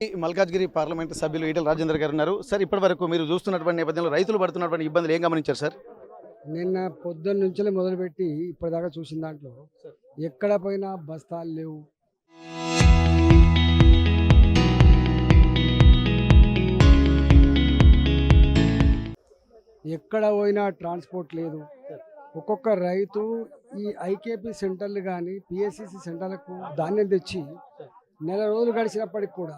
Malkajgiri parliament సభ్యులు ఈటెల రాజేందర్ గారు ఉన్నారు. సార్, ఇప్పటివరకు మీరు చూస్తున్నటువంటి నేపథ్యంలో రైతులు పడుతున్నటువంటి ఇబ్బందులు ఏం గమనించారు సార్? నిన్న పొద్దున్న నుంచే మొదలుపెట్టి ఇప్పటిదాకా చూసిన దాంట్లో ఎక్కడ పోయినా బస్తాలు లేవు. ఎక్కడ పోయినా ట్రాన్స్పోర్ట్ లేదు. ఒక్కొక్క రైతు ఈ ఐకేపీ సెంటర్లు కానీ పిఎస్సిసి సెంటర్లకు ధాన్యం తెచ్చి నెల రోజులు గడిచినప్పటికి కూడా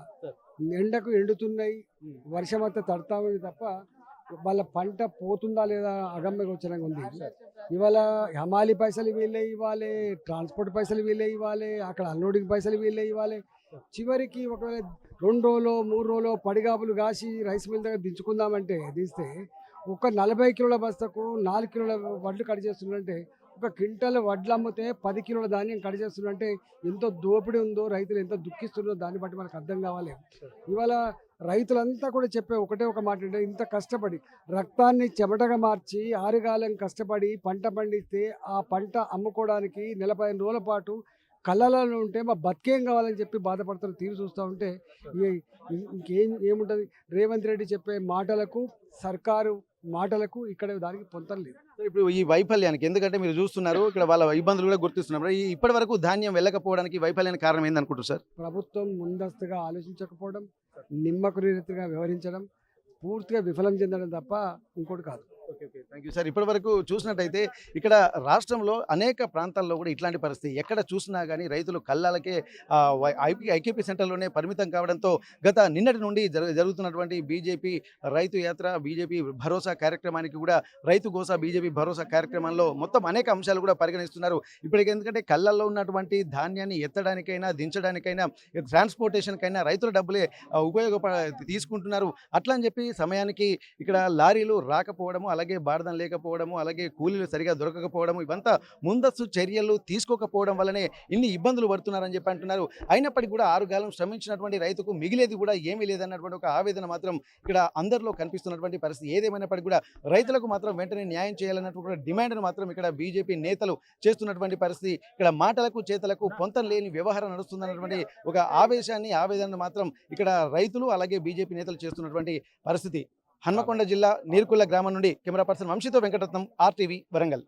ఎండకు ఎండుతున్నాయి, వర్షం అంతా తడతా ఉంది తప్ప వాళ్ళ పంట పోతుందా లేదా అగమ్య గోచరంగా ఉంది. ఇవాళ హమాలి పైసలు వీళ్ళే ఇవ్వాలి, ట్రాన్స్పోర్ట్ పైసలు వీళ్ళే ఇవ్వాలి, అక్కడ అన్లోడింగ్ పైసలు వీళ్ళే ఇవ్వాలి. చివరికి ఒకవేళ 2 రోజులు 3 రోజులు పడిగాపులు కాసి రైస్ మిల్ దగ్గర దించుకుందామంటే దిస్తే ఒక 40 కిలోల బస్తకు 4 కిలోల వడ్లు కట్ చేస్తుందంటే, ఒక క్వింటల్ వడ్లు అమ్మితే 10 కిలోల ధాన్యం కట్ చేస్తుందంటే ఎంత దోపిడీ ఉందో, రైతులు ఎంత దుఃఖిస్తుందో దాన్ని బట్టి మనకు అర్థం కావాలి. ఇవాళ రైతులంతా కూడా చెప్పే ఒకటే ఒక మాట అంటే, ఇంత కష్టపడి రక్తాన్ని చెమటగా మార్చి ఆరుగాలం కష్టపడి పంట పండిస్తే ఆ పంట అమ్ముకోవడానికి 15 రోజుల పాటు కళ్ళలో ఉంటే మా బతికేం కావాలని చెప్పి బాధపడుతున్న తీరు చూస్తూ ఉంటే ఏముంటుంది. రేవంత్ రెడ్డి చెప్పే మాటలకు, సర్కారు మాటలకు ఇక్కడ దానికి పొంతం లేదు. ఇప్పుడు ఈ వైఫల్యానికి ఎందుకంటే మీరు చూస్తున్నారు, ఇక్కడ వాళ్ళ ఇబ్బందులు కూడా గుర్తిస్తున్నారు. ఇప్పటి వరకు ధాన్యం వెళ్ళకపోవడానికి వైఫల్యానికి కారణం ఏందనుకుంటారు సార్? ప్రభుత్వం ముందస్తుగా ఆలోచించకపోవడం, నిమ్మకు నీరెత్తుగా వ్యవహరించడం, పూర్తిగా విఫలం చెందడం తప్ప ఇంకోటి కాదు. Thank you sir. ఇప్పటి వరకు చూసినట్టయితే ఇక్కడ రాష్ట్రంలో అనేక ప్రాంతాల్లో కూడా ఇట్లాంటి పరిస్థితి ఎక్కడ చూసినా కానీ రైతులు కళ్ళాలకే ఐకేపీ సెంటర్లోనే పరిమితం కావడంతో గత నిన్నటి నుండి జరుగుతున్నటువంటి బీజేపీ రైతు యాత్ర, బీజేపీ భరోసా కార్యక్రమానికి కూడా రైతు గోసా బీజేపీ భరోసా కార్యక్రమంలో మొత్తం అనేక అంశాలు కూడా పరిగణిస్తున్నారు. ఇప్పటికి ఎందుకంటే కళ్ళల్లో ఉన్నటువంటి ధాన్యాన్ని ఎత్తడానికైనా దించడానికైనా ట్రాన్స్పోర్టేషన్కైనా రైతుల డబ్బులే తీసుకుంటున్నారు. అట్లా అని చెప్పి సమయానికి ఇక్కడ లారీలు రాకపోవడము, అలాగే బార్దం లేకపోవడము, అలాగే కూలీలు సరిగా దొరకకపోవడము, ఇవంతా ముందస్తు చర్యలు తీసుకోకపోవడం వల్లనే ఇన్ని ఇబ్బందులు పడుతున్నారని చెప్పి అంటున్నారు. అయినప్పటికీ కూడా 6 కాలం శ్రమించినటువంటి రైతుకు మిగిలేది కూడా ఏమీ లేదన్నటువంటి ఒక ఆవేదన మాత్రం ఇక్కడ అందరిలో కనిపిస్తున్నటువంటి పరిస్థితి. ఏదేమైనప్పటికీ కూడా రైతులకు మాత్రం వెంటనే న్యాయం చేయాలన్నటువంటి డిమాండ్ను మాత్రం ఇక్కడ బీజేపీ నేతలు చేస్తున్నటువంటి పరిస్థితి. ఇక్కడ మాటలకు చేతలకు పొంతం లేని వ్యవహారం నడుస్తుందన్నటువంటి ఒక ఆవేదనను మాత్రం ఇక్కడ రైతులు అలాగే బీజేపీ నేతలు చేస్తున్నటువంటి పరిస్థితి. హన్మకొండ జిల్లా నీర్కుల్ల గ్రామం నుండి కెమెరా పర్సన్ వంశీతో వెంకటరత్నం, RTV వరంగల్.